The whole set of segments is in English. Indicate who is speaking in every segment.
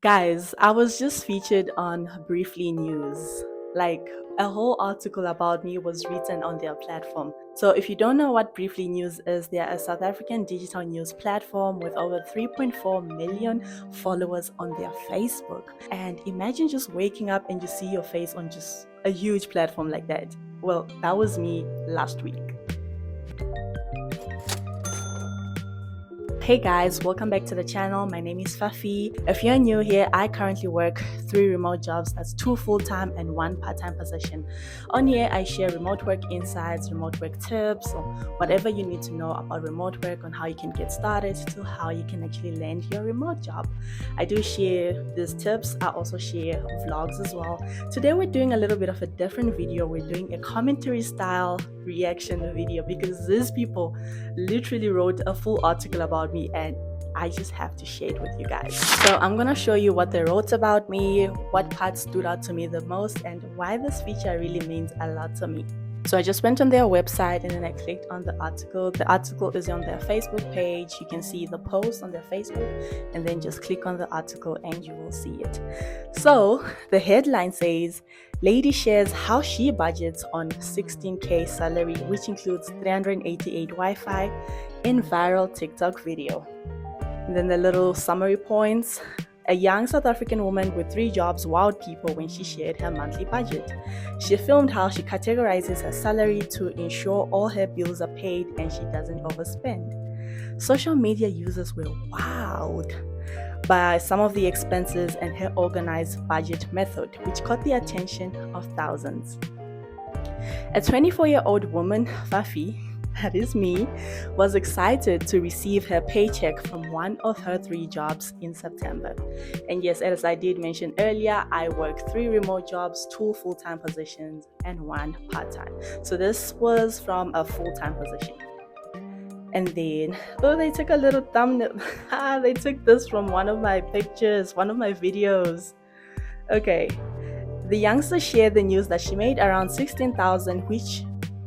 Speaker 1: Guys, I was just featured on Briefly News. Like, a whole article about me was written on their platform. So, if you don't know what Briefly News is, they are a South African digital news platform with over 3.4 million followers on their Facebook. And imagine just waking up and you see your face on just a huge platform like that. Well, that was me last week. Hey guys, welcome back to the channel. My name is Fafi. If you're new here, I currently work 3 remote jobs. That's 2 full-time and 1 part-time position. On here, I share remote work insights, remote work tips, or whatever you need to know about remote work, on how you can get started to how you can actually land your remote job. I do share these tips. I also share vlogs as well. Today, we're doing a little bit of a different video. We're doing a commentary style reaction video because these people literally wrote a full article about me and I just have to share it with you guys. So I'm gonna show you what they wrote about me, what parts stood out to me the most, and why this feature really means a lot to me. So I just went on their website and then I clicked on the article. The article is on their Facebook page. You can see the post on their Facebook and then just click on the article and you will see it. So the headline says, Lady shares how she budgets on 16K salary, which includes 388 Wi-Fi in viral TikTok video. And then the little summary points. A young South African woman with 3 jobs wowed people when she shared her monthly budget. She filmed how she categorizes her salary to ensure all her bills are paid and she doesn't overspend. Social media users were wowed by some of the expenses and her organized budget method, which caught the attention of thousands. A 24-year-old woman, Fafi, that is me, was excited to receive her paycheck from one of her 3 jobs in September. And yes, as I did mention earlier, I work 3 remote jobs, 2 full-time positions, and 1 part-time. So this was from a full-time position. And then, they took a little thumbnail. They took this from one of my pictures, one of my videos. Okay. The youngster shared the news that she made around 16,000,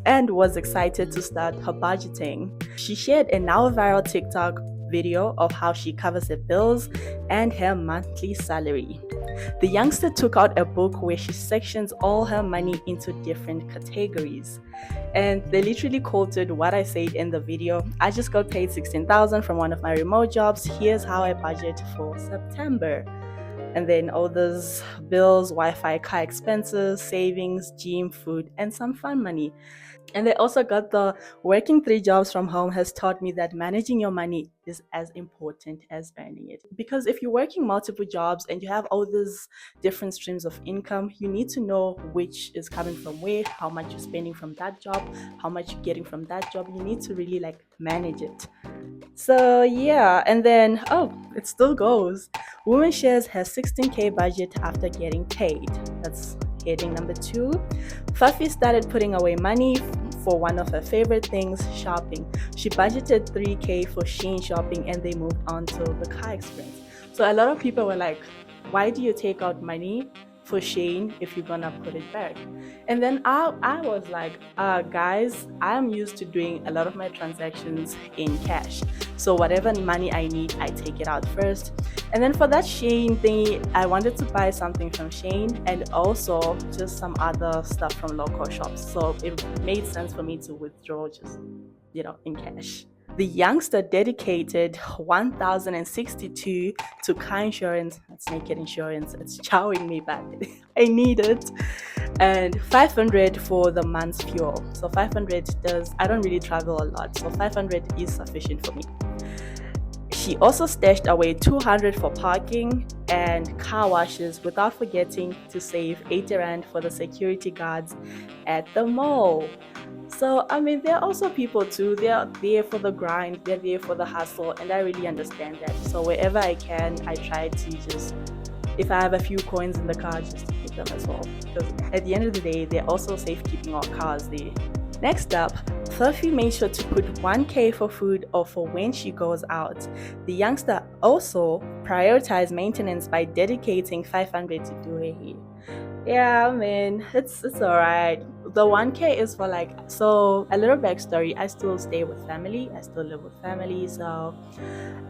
Speaker 1: and was excited to start her budgeting. She shared a now viral TikTok video of how she covers her bills and her monthly salary. The youngster took out a book where she sections all her money into different categories. And they literally quoted what I said in the video. I just got paid 16,000 from one of my remote jobs. Here's how I budget for September. And then all those bills, Wi-Fi, car expenses, savings, gym, food, and some fun money. And they also got the working 3 jobs from home has taught me that managing your money is as important as earning it. Because if you're working multiple jobs and you have all these different streams of income, you need to know which is coming from where, how much you're spending from that job, how much you're getting from that job. You need to really manage it. So yeah, and then, it still goes. Woman shares her 16K budget after getting paid. That's heading number 2. Fafi started putting away money for one of her favorite things, shopping. She budgeted 3K for Shein shopping and they moved on to the car expense. So a lot of people were like, why do you take out money for Shein if you're gonna put it back? And then I was like, guys, I'm used to doing a lot of my transactions in cash. So whatever money I need, I take it out first. And then for that Shein thingy, I wanted to buy something from Shein and also just some other stuff from local shops. So it made sense for me to withdraw just, in cash. The youngster dedicated 1,062 to car insurance. That's naked insurance. It's chowing me back. I need it. And 500 for the month's fuel. So 500 I don't really travel a lot. So 500 is sufficient for me. She also stashed away 200 for parking and car washes without forgetting to save 80 Rand for the security guards at the mall. So, there are also people too. They're there for the grind, they're there for the hustle, and I really understand that. So wherever I can, I try to just, if I have a few coins in the car, just to keep them as well. Because at the end of the day, they're also safekeeping our cars there. Next up, Fluffy made sure to put 1K for food or for when she goes out. The youngster also prioritize maintenance by dedicating 500 to do her hair. Yeah, I mean, it's alright. The 1K is for like, so a little backstory. I still stay with family. I still live with family, so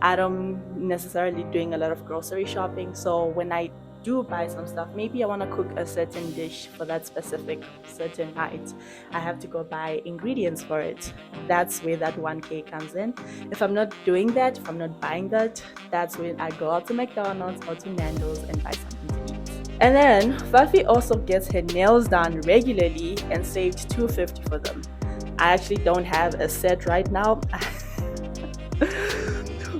Speaker 1: I don't necessarily doing a lot of grocery shopping. So when I do buy some stuff, maybe I want to cook a certain dish for that specific certain night, I have to go buy ingredients for it. That's where that 1K comes in. If I'm not doing that, if I'm not buying that, that's when I go out to McDonald's or to Nando's and buy something to eat. And then Fafi also gets her nails done regularly and saved $250 for them. I actually don't have a set right now.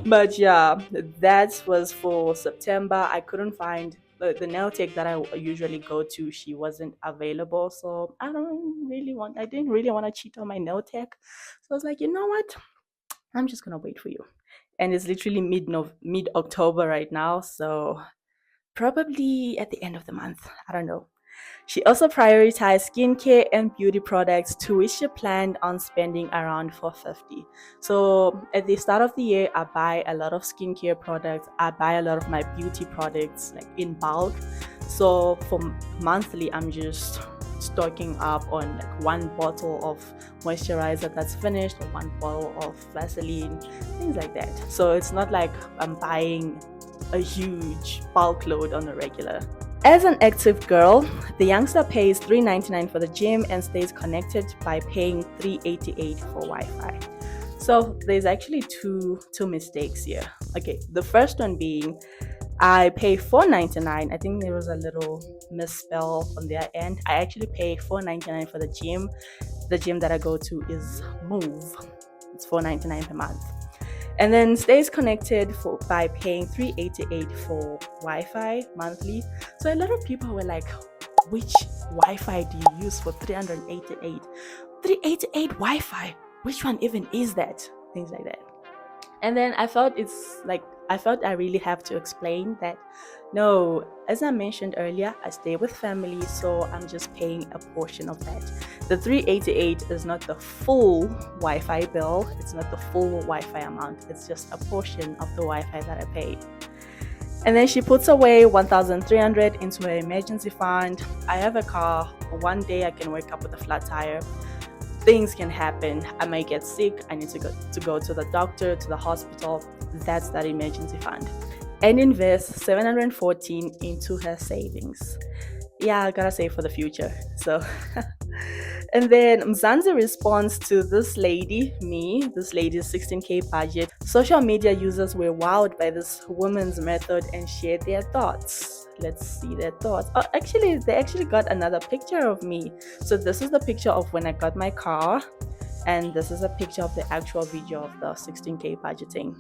Speaker 1: But yeah, that was for September. I couldn't find the nail tech that I usually go to. She wasn't available, so I didn't really want to cheat on my nail tech. So I was like, you know what? I'm just gonna wait for you. And it's literally mid October right now, so probably at the end of the month. I don't know. She also prioritized skincare and beauty products, to which she planned on spending around $450. So at the start of the year, I buy a lot of skincare products. I buy a lot of my beauty products like in bulk. So for monthly, I'm just stocking up on like one bottle of moisturizer that's finished or one bottle of Vaseline, things like that. So it's not like I'm buying a huge bulk load on a regular. As an active girl, the youngster pays $3.99 for the gym and stays connected by paying $3.88 for Wi-Fi. So there's actually two mistakes here. Okay, the first one being I pay $4.99. I think there was a little misspell on their end. I actually pay $4.99 for the gym. The gym that I go to is Move. It's $4.99 per month. And then stays connected by paying $3.88 for Wi-Fi monthly. So a lot of people were like, which Wi-Fi do you use for $388? $388 Wi-Fi? Which one even is that? Things like that. And then I felt I really have to explain that no, as I mentioned earlier, I stay with family, so I'm just paying a portion of that. The $3.88 is not the full Wi-Fi bill. It's not the full Wi-Fi amount. It's just a portion of the Wi-Fi that I paid. And then she puts away $1,300 into her emergency fund. I have a car. One day I can wake up with a flat tire. Things can happen. I might get sick. I need to go to the doctor, to the hospital. That's that emergency fund. And invest $714 into her savings. Yeah, I gotta save for the future. So, and then Mzansi responds to this lady's 16K budget. Social media users were wowed by this woman's method and shared their thoughts. Let's see their thoughts. Oh, actually, they actually got another picture of me. So this is the picture of when I got my car, and this is a picture of the actual video of the 16K budgeting.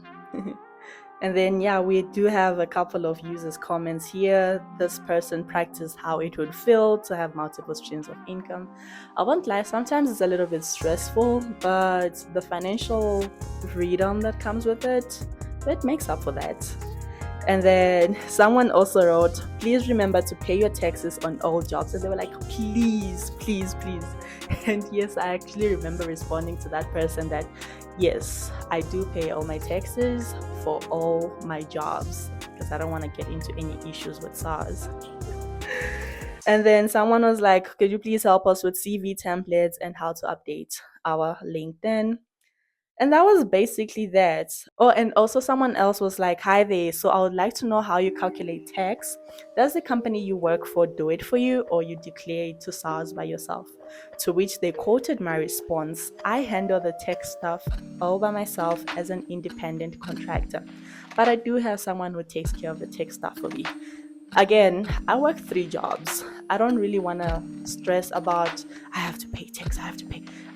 Speaker 1: And then, yeah, we do have a couple of users' comments here. This person practiced how it would feel to have multiple streams of income. I won't lie, sometimes it's a little bit stressful, but the financial freedom that comes with it makes up for that. And then someone also wrote, please remember to pay your taxes on all jobs. And they were like, please, please, please. And yes, I actually remember responding to that person that, yes, I do pay all my taxes for all my jobs because I don't want to get into any issues with SARS. And then someone was like, could you please help us with CV templates and how to update our LinkedIn? And that was basically that. Oh, and also someone else was like, hi there. So I would like to know how you calculate tax. Does the company you work for do it for you, or you declare it to SARS by yourself? To which they quoted my response, I handle the tax stuff all by myself as an independent contractor. But I do have someone who takes care of the tax stuff for me. Again, I work 3 jobs. I don't really want to stress about, I have to pay tax, I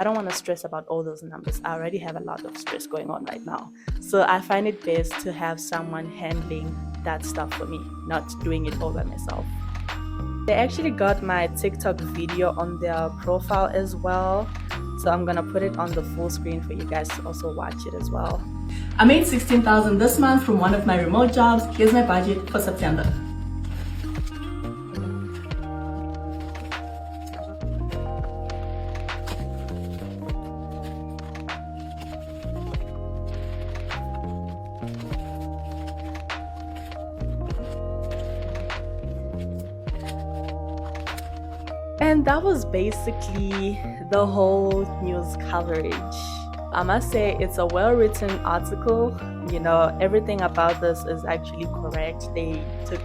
Speaker 1: don't want to stress about all those numbers. I already have a lot of stress going on right now. So I find it best to have someone handling that stuff for me, not doing it all by myself. They actually got my TikTok video on their profile as well. So I'm going to put it on the full screen for you guys to also watch it as well. I made $16,000 this month from one of my remote jobs. Here's my budget for September. And that was basically the whole news coverage. I must say it's a well-written article. Everything about this is actually correct. They took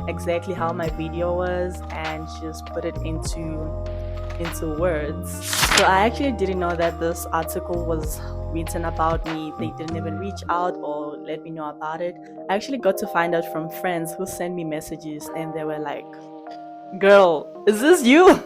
Speaker 1: exactly how my video was and just put it into words. So I actually didn't know that this article was written about me. They didn't even reach out or let me know about it. I actually got to find out from friends who sent me messages and they were like, "Girl, is this you?"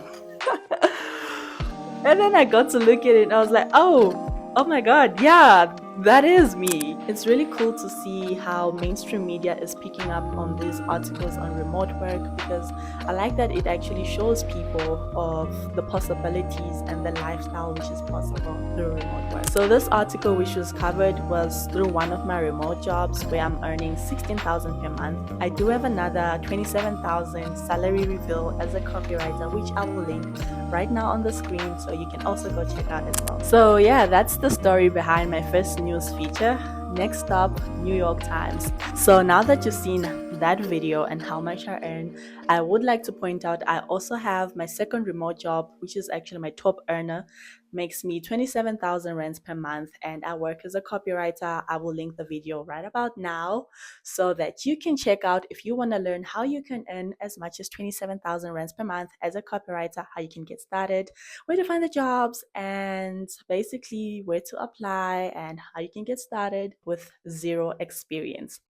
Speaker 1: And then I got to look at it and I was like, oh my god, yeah, that is me. It's really cool to see how mainstream media is picking up on these articles on remote work, because I like that it actually shows people of the possibilities and the lifestyle which is possible through remote work. So this article which was covered was through one of my remote jobs where I'm earning 16,000 per month. I do have another 27,000 salary reveal as a copywriter, which I will link right now on the screen, so you can also go check out as well. So yeah, that's the story behind my first news feature. Next up, New York Times. So now that you've seen that video and how much I earn, I would like to point out I also have my second remote job, which is actually my top earner, makes me 27,000 rands per month, and I work as a copywriter. I will link the video right about now so that you can check out if you want to learn how you can earn as much as 27,000 rands per month as a copywriter, how you can get started, where to find the jobs, and basically where to apply and how you can get started with zero experience.